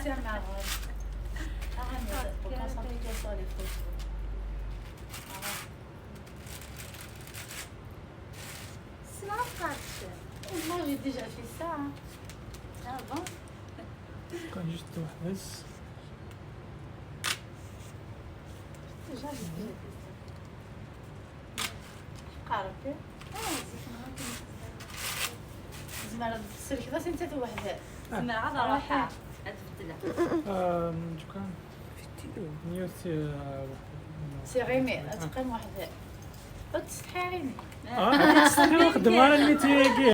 c'est marrant. Pour concentrer sur les photos. C'est la frappe. Moi j'ai déjà fait ça. Hein. Avant. كان جست واحد بس. Déjà j'ai fait ça. عرفتي؟ زعما السلك كذا سنتات وحده. زعما عاد راحه تبدلها. كان نيوتي سي غيمي تقيم وحده. تستحي غيمي. تستحي واحد المره اللي تيجي